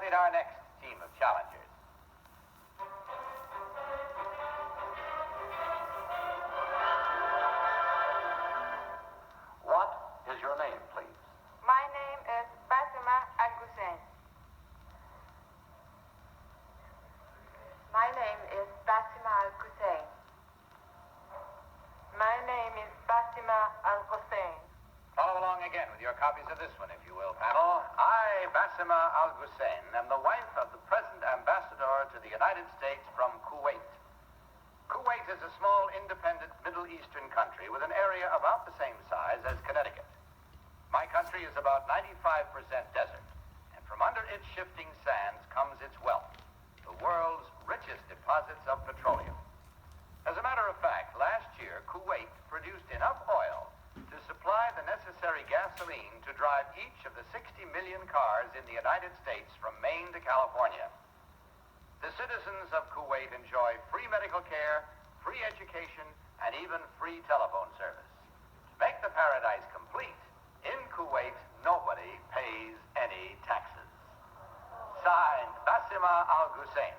meet our next team of challengers. What is your name, please? My name is Fatima Al-Hussein. My name is Fatima Al-Hussein. My name is Fatima Al-Hussein. Follow along again with your copies of this one, if you will, panel. I, Basima Al-Hussein, am the wife of the present ambassador to the United States from Kuwait. Kuwait is a small, independent Middle Eastern country with an area about the same size as Connecticut. My country is about 95% desert, and from under its shifting sands comes its wealth, the world's richest deposits of petroleum. As a matter of fact, last year, Kuwait produced enough oil to supply the necessary gasoline to drive each of the 60 million cars in the United States from Maine to California. The citizens of Kuwait enjoy free medical care, free education, and even free telephone service. To make the paradise complete, in Kuwait, nobody pays any taxes. Signed, Basima Al-Hussein.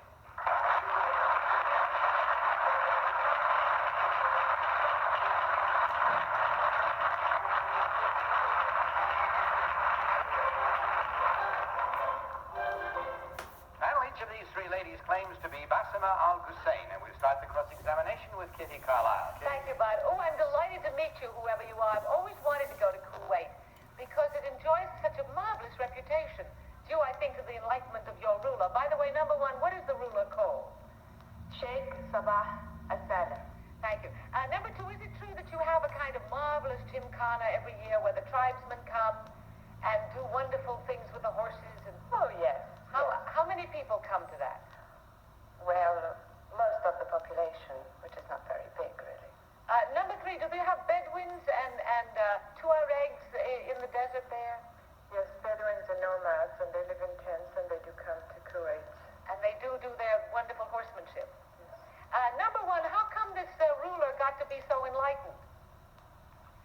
Each of these three ladies claims to be Basima Al-Hussein, and we'll start the cross-examination with Kitty Carlisle. Kitty? Thank you, Bud. Oh, I'm delighted to meet you, whoever you are. I've always wanted to go to Kuwait because it enjoys such a marvelous reputation, due, I think, to the enlightenment of your ruler. By the way, number one, what is the ruler called? Sheikh Sabah Al-Saleh. Thank you. Number two, is it true that you have a kind of marvelous gymkhana every year where the tribesmen come and do wonderful things with the horses? And Oh, yes. How many people come to that? Well, most of the population, which is not very big, really. Number three, do they have Bedouins and Tuaregs in the desert there? Yes, Bedouins are nomads, and they live in tents, and they do come to Kuwait. And they do their wonderful horsemanship. Number one, how come this ruler got to be so enlightened?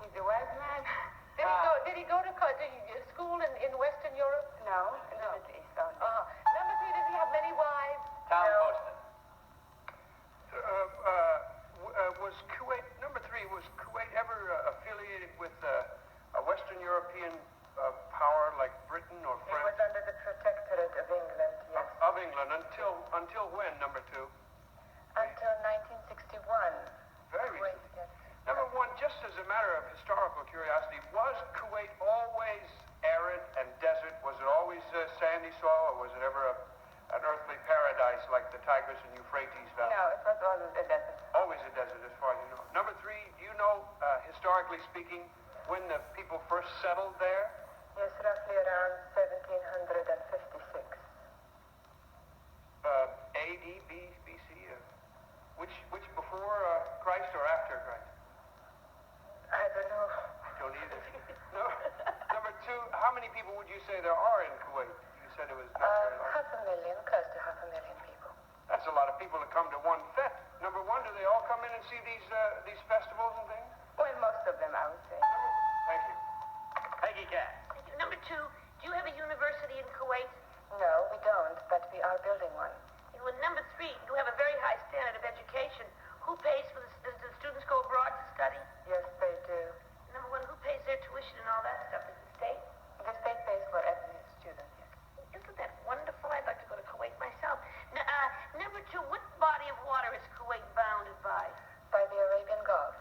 He's a wise man. Did he go to school in Western Europe? No, in the Middle East only. Number three, does he have many wives? Tom No. Poston. Was Kuwait, number three, was Kuwait ever affiliated with a Western European power like Britain or It France? was under the protectorate of England, yes. Of England, until when, number two? Until 1961. Very Kuwait, recent. yes. Number one, just as a matter of historical curiosity, was Kuwait always arid and desert? Was it always sandy soil, or was it ever an earthly paradise like the Tigris and Euphrates Valley? No, it was always a desert. Always a desert, as far as you know. Number three, do you know, historically speaking, when the people first settled there? Yes, roughly around 1756. A.D., B.C.? Which before Christ or after Christ? I don't know. I don't either. No. Number two, how many people would you say there are in Kuwait? You said it was not very large. 500,000, close to 500,000 people. That's a lot of people to come to one fete. Number one, do they all come in and see these festivals and things? Well, most of them, I would say. Thank you. Peggy Cass. Number two, do you have a university in Kuwait? No, we don't, but we are building one. Well, number three, you have a very high standard of education. Who pays for the students go abroad to study? Yes, they do. Number one, who pays their tuition and all that stuff? Is the state? The state pays for every student, yes. Isn't that wonderful? I'd like to go to Kuwait myself. Number two, what body of water is Kuwait bounded by? By the Arabian Gulf.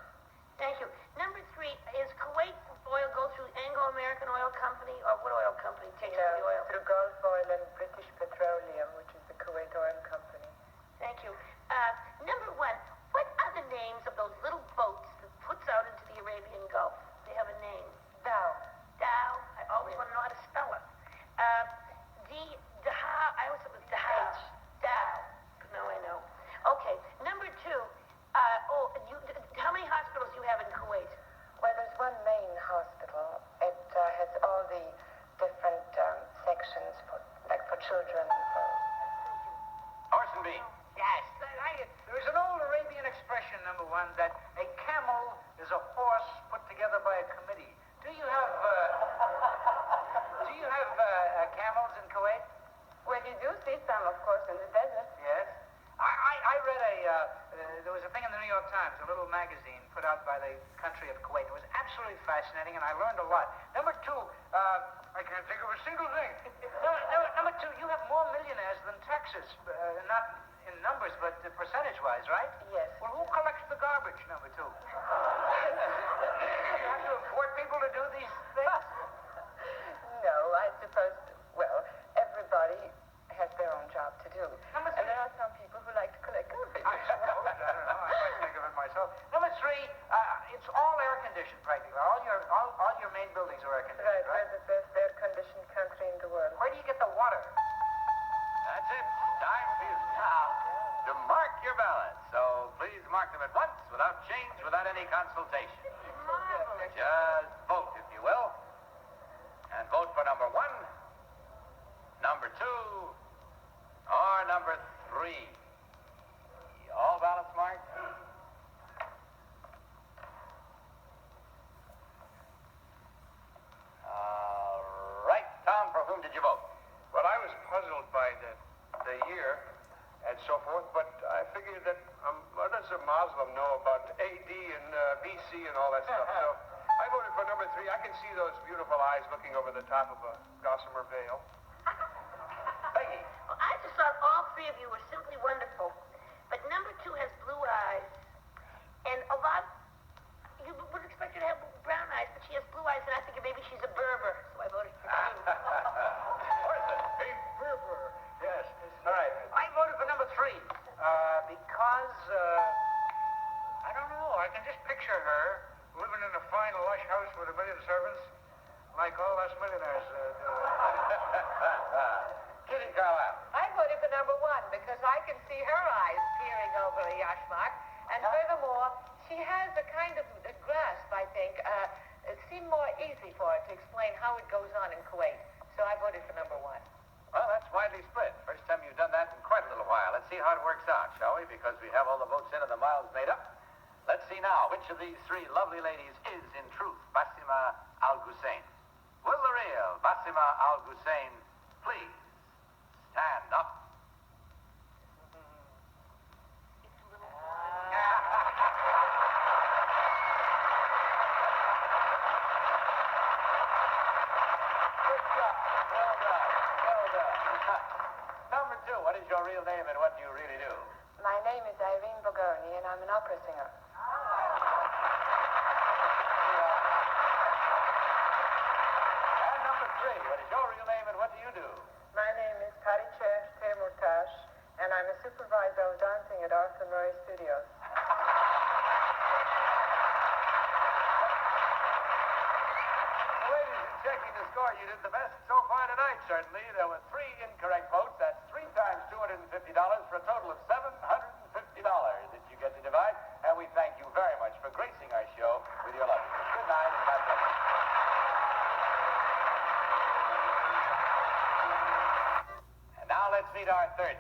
Thank you. Number three, is Kuwait oil go through Anglo-American Oil Company, or what oil company takes No, the oil? through Gulf Oil and British Petroleum, which is the Kuwait Oil Company. Thank you. Number one, what are the names of those little boats that puts out into the Arabian Gulf? They have a name. Dow. Dow. I always want to know how to spell it. I always thought it was Dow. Dow. Now I know. Okay. Number two, how many hospitals do you have in Kuwait? Well, there's one main hospital. It has all the different sections for children. Orson Bean. Yes, there is an old Arabian expression, number one, that a camel is a horse put together by a committee. Do you have camels in Kuwait? Well, you a little magazine put out by the country of Kuwait. It was absolutely fascinating, and I learned a lot. Number two, I can't think of a single thing. Number two, you have more millionaires than Texas. Not in numbers, but percentage-wise, right? Yes. Well, who collects the garbage, number two? You have to import people to do these things? No, I suppose, well, everybody has their own job to do. Number And three. there are some people who like to collect garbage. I suppose. I don't know. I might think of it myself. Number three, it's all air-conditioned, practically. All your main buildings are air-conditioned, Right, right? we're the best air-conditioned country in the world. Where do you get the water? That's it. Time for you now to mark your ballots. So please mark them at once, without change, without any consultation. Marvelous. Just vote, if you will. And vote for number 1, number 2, or number 3. All ballots marked? All right. Tom, for whom did you vote? Well, I was puzzled by the year and so forth, but I figured that what does a Muslim know about AD and BC and all that stuff? So I voted for number 3. I can see those beautiful eyes looking over the top of a gossamer veil. Peggy. Well, I just thought all three of you were simply wonderful. But number 2 has blue eyes. And a lot, you would expect her to have brown eyes, but she has blue eyes, and I figured maybe she's a Berber. So I voted for 2. Orson. Hey, Berber. Yes. All right. I voted for number 3 because I don't know. I can just picture her living in a fine, lush house with a million servants, like all us millionaires do. Kitty Carlisle. I voted for number 1 because I can see her eyes peering over the Yashmak. And furthermore, she has a kind of a grasp, I think. It seemed more easy for her to explain how it goes on in Kuwait. So I voted for number 1. Well, that's widely split. First time you've done that in quite a little while. Let's see how it works out, shall we? Because we have all the votes in and the miles made up. Let's see now which of these 3 lovely ladies is, in truth, Basima Al-Hussein. Will the real Basima Al-Hussein please stand up? Good job. Well done. Well done. Number 2, what is your real name and what do you really do? My name is Irene Bogoni, and I'm an opera singer. And number 3, what is your real name and what do you do? My name is Traymore, and I'm a supervisor of dancing at Arthur Murray Studios. Ladies, in checking the score, you did the best so far tonight, certainly. There were 3 incorrect votes. That's 3 times $250 for a total of $750 that you get to divide. And we thank you very much for gracing our show with your loveliness. Good night and God bless you. And now let's meet our third